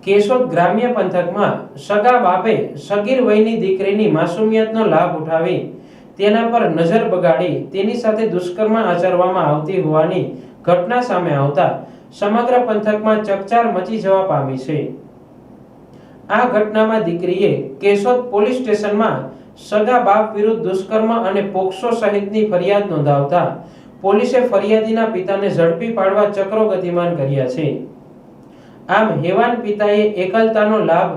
કેશોદ ગ્રામ્ય પંથકમાં સગા બાપે સગીર વયની દીકરીની માસુમિયતનો લાભ ઉઠાવી તેના પર નજર બગાડી તેની સાથે દુષ્કર્મ આચરવામાં આવતી હોવાની ઘટના સામે આવતા સમગ્ર પંથકમાં ચકચાર મચી જવા પામી છે। આ ઘટનામાં દીકરીએ કેશોદ પોલીસ સ્ટેશનમાં સગા બાપ વિરુદ્ધ દુષ્કર્મ અને પોક્સો સહિતની ફરિયાદ નોંધાવતા પોલીસે ફરિયાદીના પિતાને ઝડપી પાડવા ચક્રો ગતિમાન કર્યા છે। આમ હેવાન પિતાએ એકલતાનો લાભ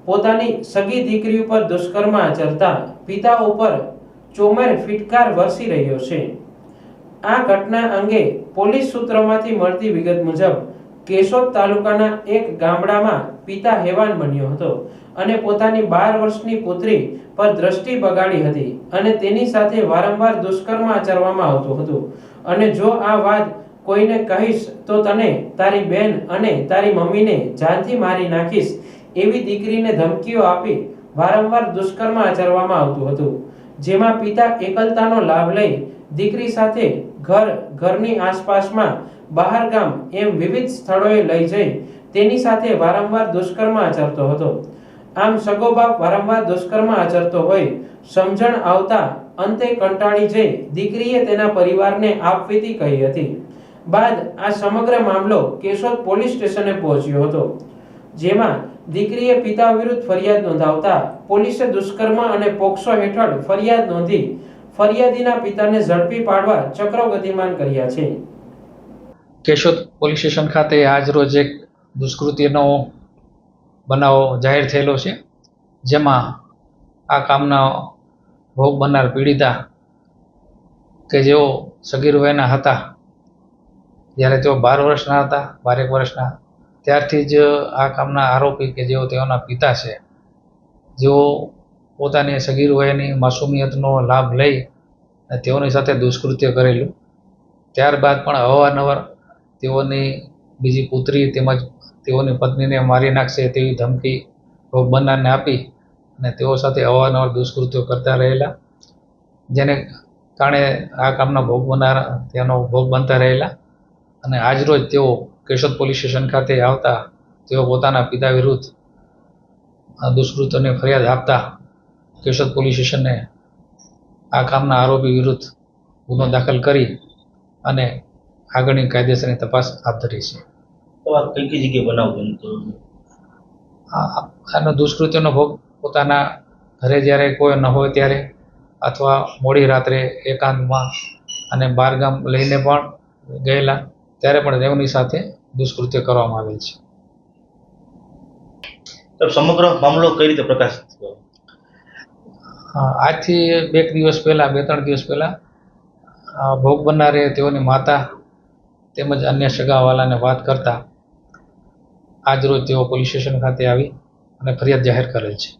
પોતાની સગી દીકરી ઉપર દુષ્કર્મ આચરતા પિતા ઉપર ચોમેર ફિટકાર વરસી રહ્યો છે। આ ઘટના અંગે પોલીસ સૂત્રોમાંથી મળતી વિગત મુજબ કેશોદ તાલુકાના એક ગામડામાં પિતા હેવાન બન્યો હતો અને પોતાની 12 વર્ષની પુત્રી પર દ્રષ્ટિ બગાડી હતી અને તેની સાથે વારંવાર દુષ્કર્મ આચરવામાં આવતું હતું અને જો આ વાત કોઈને કહીશ તો તને તારી બેન અને તારી મમ્મીને જાનથી મારી નાખીશ એવી દીકરીને ધમકીઓ આપી વારંવાર દુષ્કર્મ આચરવામાં આવતું હતું। જેમાં પિતા એકલતાનો લાભ લઈ દીકરી સાથે ઘરની આસપાસમાં બહાર ગામ એમ વિવિધ સ્થળોએ લઈ જઈ તેની સાથે વારંવાર દુષ્કર્મ આચરતો હતો। આમ સગો બાપ વારંવાર દુષ્કર્મ આચરતો હોય સમજણ આવતા અંતે કંટાળી જઈ દીકરીએ તેના પરિવારને આપવીતી કહી હતી। બાદ આ સમગ્ર મામલો કેશોદ પોલીસ સ્ટેશને પહોંચ્યો હતો, જેમાં દીકરીએ પિતા વિરુદ્ધ ફરિયાદ નોંધાવતા પોલીસે દુષ્કર્મ અને પોક્સો હેઠળ ફરિયાદ નોંધી ફરિયાદીના પિતાને ઝડપી પાડવા ચક્રો ગતિમાન કર્યા છે। કેશોદ પોલીસ સ્ટેશન ખાતે આજ રોજ એક દુષ્કૃત્યનો બનાવ જાહેર થયેલો છે, જેમાં આ કામના ભોગ બનનાર પીડિતા કે જેઓ સગીર વયના હતા, જ્યારે તેઓ 12 વર્ષના હતા, 12 વર્ષના, ત્યારથી જ આ કામના આરોપી કે જેઓ તેઓના પિતા છે, જેઓ પોતાની સગીર વયની માસુમિયતનો લાભ લઈ અને તેઓની સાથે દુષ્કૃત્ય કરેલું। ત્યારબાદ પણ અવારનવાર તેઓની બીજી પુત્રી તેમજ તેઓની પત્નીને મારી નાખશે તેવી ધમકી ભોગ બનનારને આપી અને તેઓ સાથે અવારનવાર દુષ્કૃત્યો કરતા રહેલા, જેને કારણે આ કામના ભોગ બનનાર તેનો ભોગ બનતા રહેલા અને આજરોજ તેઓ કેશોદ પોલીસ સ્ટેશન ખાતે આવતા તેઓ પોતાના પિતા વિરુદ્ધ દુષ્કૃત્યની ફરિયાદ આપતા કેશોદ પોલીસ સ્ટેશને આ કામના આરોપી વિરુદ્ધ ગુનો દાખલ કરી અને આગળની કાયદેસરની તપાસ હાથ ધરી છે। કઈ કઈ જગ્યાએ બનાવ બનતો? આનો દુષ્કૃત્યનો ભોગ પોતાના ઘરે જ્યારે કોઈ ન હોય ત્યારે અથવા મોડી રાત્રે એકાંતમાં અને બહાર ગામ લઈને પણ ગયેલા ત્યારે પણ તેઓની સાથે દુષ્કૃત્ય કરવામાં આવેલ છે। સમગ્ર મામલો કઈ રીતે પ્રકાશિત થયો? આજથી 2 દિવસ પહેલાં 2-3 દિવસ પહેલાં ભોગ બનનારે તેઓની માતા તેમજ અન્ય સગાવાલાને વાત કરતા આજરોજ તેઓ પોલીસ સ્ટેશન ખાતે આવી અને ફરિયાદ જાહેર કરેલ છે।